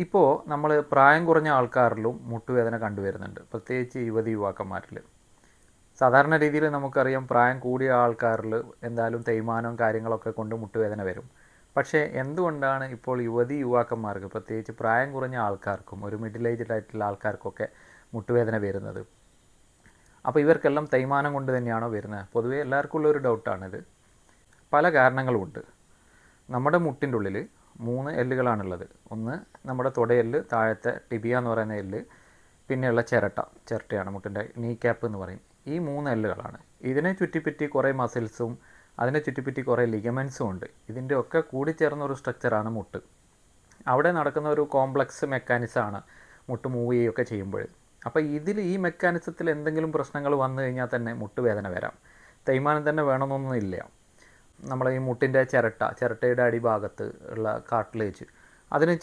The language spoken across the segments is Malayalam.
ഇപ്പോൾ നമ്മൾ പ്രായം കുറഞ്ഞ ആൾക്കാരിലും മുട്ടുവേദന കണ്ടുവരുന്നുണ്ട്, പ്രത്യേകിച്ച് യുവതി യുവാക്കന്മാരിൽ. സാധാരണ രീതിയിൽ നമുക്കറിയാം പ്രായം കൂടിയ ആൾക്കാരിൽ എന്തായാലും തേയ്മാനവും കാര്യങ്ങളൊക്കെ കൊണ്ട് മുട്ടുവേദന വരും. പക്ഷേ എന്തുകൊണ്ടാണ് ഇപ്പോൾ യുവതി യുവാക്കന്മാർക്ക്, പ്രത്യേകിച്ച് പ്രായം കുറഞ്ഞ ആൾക്കാർക്കും ഒരു മിഡിൽ ഏജ്ഡ് ആയിട്ടുള്ള ആൾക്കാർക്കൊക്കെ മുട്ടുവേദന വരുന്നത്? അപ്പോൾ ഇവർക്കെല്ലാം തേയ്മാനം കൊണ്ട് തന്നെയാണോ വരുന്നത്? പൊതുവേ എല്ലാവർക്കും ഉള്ളൊരു ഡൗട്ടാണിത്. പല കാരണങ്ങളുമുണ്ട്. നമ്മുടെ മുട്ടിൻ്റെ ഉള്ളിൽ 3 എല്ലുകളാണുള്ളത്. ഒന്ന് നമ്മുടെ തുടയെല്ല്, താഴത്തെ ടിബിയ എന്ന് പറയുന്ന എല്ല്, പിന്നെയുള്ള ചിരട്ടയാണ് മുട്ടിൻ്റെ നീ ക്യാപ്പ് എന്ന് പറയും. ഈ 3 എല്ലുകളാണ്. ഇതിനെ ചുറ്റിപ്പറ്റി കുറേ മസിൽസും അതിനെ ചുറ്റിപ്പറ്റി കുറേ ലിഗമെൻസും ഉണ്ട്. ഇതിൻ്റെ ഒക്കെ കൂടിച്ചേർന്ന ഒരു സ്ട്രക്ചറാണ് മുട്ട്. അവിടെ നടക്കുന്ന ഒരു കോംപ്ലക്സ് മെക്കാനിസമാണ് മുട്ട് മൂവ് ചെയ്യുകയൊക്കെ ചെയ്യുമ്പോൾ. അപ്പോൾ ഈ മെക്കാനിസത്തിൽ എന്തെങ്കിലും പ്രശ്നങ്ങൾ വന്നു കഴിഞ്ഞാൽ തന്നെ മുട്ടുവേദന വരാം. തേയ്മാനം തന്നെ വേണമെന്നൊന്നുമില്ല. നമ്മളെ ഈ മുട്ടിൻ്റെ ചിരട്ടയുടെ അടിഭാഗത്ത് ഉള്ള കാർട്ടിലേജ്, അതിന്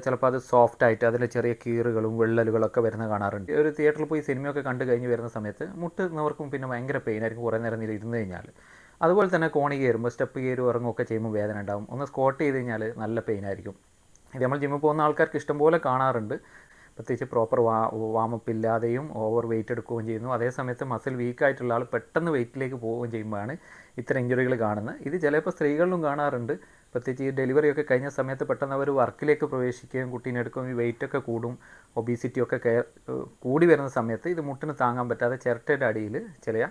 ചിലപ്പോൾ അത് സോഫ്റ്റായിട്ട് അതിൽ ചെറിയ കീറുകളും വിള്ളലുകളൊക്കെ വരുന്ന കാണാറുണ്ട്. ഒരു തിയേറ്ററിൽ പോയി സിനിമയൊക്കെ കണ്ടു കഴിഞ്ഞ് വരുന്ന സമയത്ത് മുട്ട് നിവർക്കും പിന്നെ ഭയങ്കര പെയിനായിരിക്കും കുറേ നേരം ഇരുന്ന് കഴിഞ്ഞാൽ. അതുപോലെ തന്നെ കോണി കയറുമ്പോൾ സ്റ്റെപ്പ് കയറി ഇറങ്ങുമൊക്കെ ചെയ്യുമ്പോൾ വേദന ഉണ്ടാകും. ഒന്ന് സ്ക്വാട്ട് ചെയ്ത് കഴിഞ്ഞാൽ നല്ല പെയിനായിരിക്കും. ഇത് നമ്മൾ ജിമ്മിൽ പോകുന്ന ആൾക്കാർക്ക് ഇഷ്ടംപോലെ കാണാറുണ്ട്. പ്രത്യേകിച്ച് പ്രോപ്പർ വാമപ്പ് ഇല്ലാതെയും ഓവർ വെയിറ്റ് എടുക്കുകയും ചെയ്യുന്നു. അതേസമയത്ത് മസിൽ വീക്കായിട്ടുള്ള ആൾ പെട്ടെന്ന് വെയിറ്റിലേക്ക് പോവുകയും ചെയ്യുമ്പോഴാണ് ഇത്തരം ഇഞ്ചുറികൾ കാണുന്നത്. ഇത് ചിലപ്പോൾ സ്ത്രീകളിലും കാണാറുണ്ട്. പ്രത്യേകിച്ച് ഈ ഡെലിവറിയൊക്കെ കഴിഞ്ഞ സമയത്ത് പെട്ടെന്ന് അവർ വർക്കിലേക്ക് പ്രവേശിക്കുകയും കുട്ടീനെ എടുക്കുകയും ഈ വെയിറ്റൊക്കെ കൂടും, ഒബീസിറ്റിയൊക്കെ കൂടി വരുന്ന സമയത്ത് ഇത് മുട്ടിന് താങ്ങാൻ പറ്റാതെ ചിരട്ടയുടെ അടിയിൽ ചില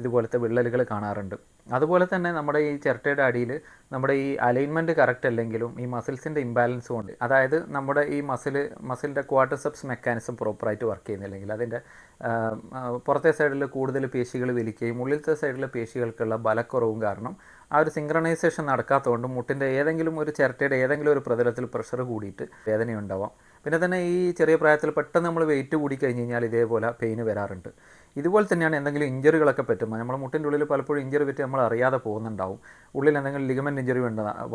ഇതുപോലത്തെ വിള്ളലുകൾ കാണാറുണ്ട്. അതുപോലെ തന്നെ നമ്മുടെ ഈ ചിരട്ടയുടെ അടിയിൽ നമ്മുടെ ഈ അലൈൻമെൻറ്റ് കറക്റ്റ് അല്ലെങ്കിലും ഈ മസിൽസിൻ്റെ ഇംബാലൻസും ഉണ്ട്. അതായത് നമ്മുടെ ഈ മസിലിൻ്റെ ക്വാഡ്രിസെപ്സ് മെക്കാനിസം പ്രോപ്പറായിട്ട് വർക്ക് ചെയ്യുന്നില്ലെങ്കിൽ അതിൻ്റെ പുറത്തെ സൈഡിൽ കൂടുതൽ പേശികൾ വലിക്കുകയും ഉള്ളിലത്തെ സൈഡിലെ പേശികൾക്കുള്ള ബലക്കുറവും കാരണം ആ ഒരു സിങ്ക്രണൈസേഷൻ നടക്കാത്തതുകൊണ്ട് മുട്ടിൻ്റെ ഏതെങ്കിലും ഒരു ചിരട്ടയുടെ ഏതെങ്കിലും ഒരു പ്രതലത്തിൽ പ്രഷർ കൂടിയിട്ട് വേദനയുണ്ടാവാം. പിന്നെ തന്നെ ഈ ചെറിയ പ്രായത്തിൽ പെട്ടെന്ന് നമ്മൾ വെയിറ്റ് കൂടി കഴിഞ്ഞ് കഴിഞ്ഞാൽ ഇതേപോലെ പെയിന് വരാറുണ്ട്. ഇതുപോലെ തന്നെയാണ് എന്തെങ്കിലും ഇഞ്ചറികളൊക്കെ പറ്റുമ്പോൾ നമ്മുടെ മുട്ടിൻ്റെ ഉള്ളിൽ പലപ്പോഴും ഇഞ്ചറി പറ്റി നമ്മൾ അറിയാതെ പോകുന്നുണ്ടാവും. ഉള്ളിൽ എന്തെങ്കിലും ലിഗമെൻറ്റ് ഇഞ്ചറി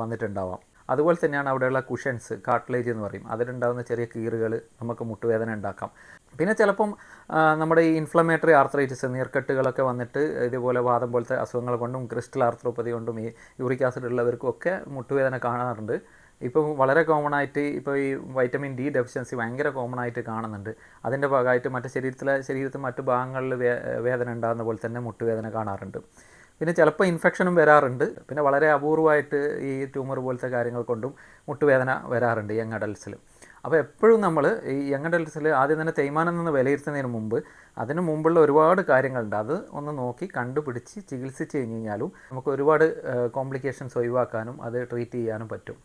വന്നിട്ടുണ്ടാവാം. അതുപോലെ തന്നെയാണ് അവിടെയുള്ള കുഷൻസ്, കാർട്ടിലേജ് എന്ന് പറയും, അതിലുണ്ടാകുന്ന ചെറിയ കീറുകൾ നമുക്ക് മുട്ടുവേദന ഉണ്ടാക്കാം. പിന്നെ ചിലപ്പം നമ്മുടെ ഈ ഇൻഫ്ലമേറ്ററി ആർത്രൈറ്റിസ്, നീർക്കെട്ടുകളൊക്കെ വന്നിട്ട് ഇതുപോലെ വാദം പോലത്തെ അസുഖങ്ങൾ കൊണ്ടും ക്രിസ്റ്റൽ ആർത്രോപ്പതി കൊണ്ടും ഈ യൂറിക് ആസിഡ് ഉള്ളവർക്കും ഒക്കെ മുട്ടുവേദന കാണാറുണ്ട്. ഇപ്പോൾ വളരെ കോമൺ ആയിട്ട് ഇപ്പോൾ ഈ വൈറ്റമിൻ ഡി ഡെഫിഷ്യൻസി ഭയങ്കര കോമൺ ആയിട്ട് കാണുന്നുണ്ട്. അതിൻ്റെ ഭാഗമായിട്ട് ശരീരത്തിൽ മറ്റു ഭാഗങ്ങളിൽ വേദന ഉണ്ടാകുന്ന പോലെ തന്നെ മുട്ടുവേദന കാണാറുണ്ട്. പിന്നെ ചിലപ്പോൾ ഇൻഫെക്ഷനും വരാറുണ്ട്. പിന്നെ വളരെ അപൂർവമായിട്ട് ഈ ട്യൂമർ പോലത്തെ കാര്യങ്ങൾ കൊണ്ടും മുട്ടുവേദന വരാറുണ്ട് യങ് അഡൽട്ട്സിൽ. അപ്പോൾ എപ്പോഴും നമ്മൾ ഈ യങ് അഡൽട്ട്സിൽ ആദ്യം തന്നെ തേയ്മാനം നിന്ന് വിലയിരുത്തുന്നതിന് മുമ്പ് അതിന് മുമ്പുള്ള ഒരുപാട് കാര്യങ്ങളുണ്ട്. അത് ഒന്ന് നോക്കി കണ്ടുപിടിച്ച് ചികിത്സിച്ച് കഴിഞ്ഞ് കഴിഞ്ഞാലും നമുക്ക് ഒരുപാട് കോംപ്ലിക്കേഷൻസ് ഒഴിവാക്കാനും അത് ട്രീറ്റ് ചെയ്യാനും പറ്റും.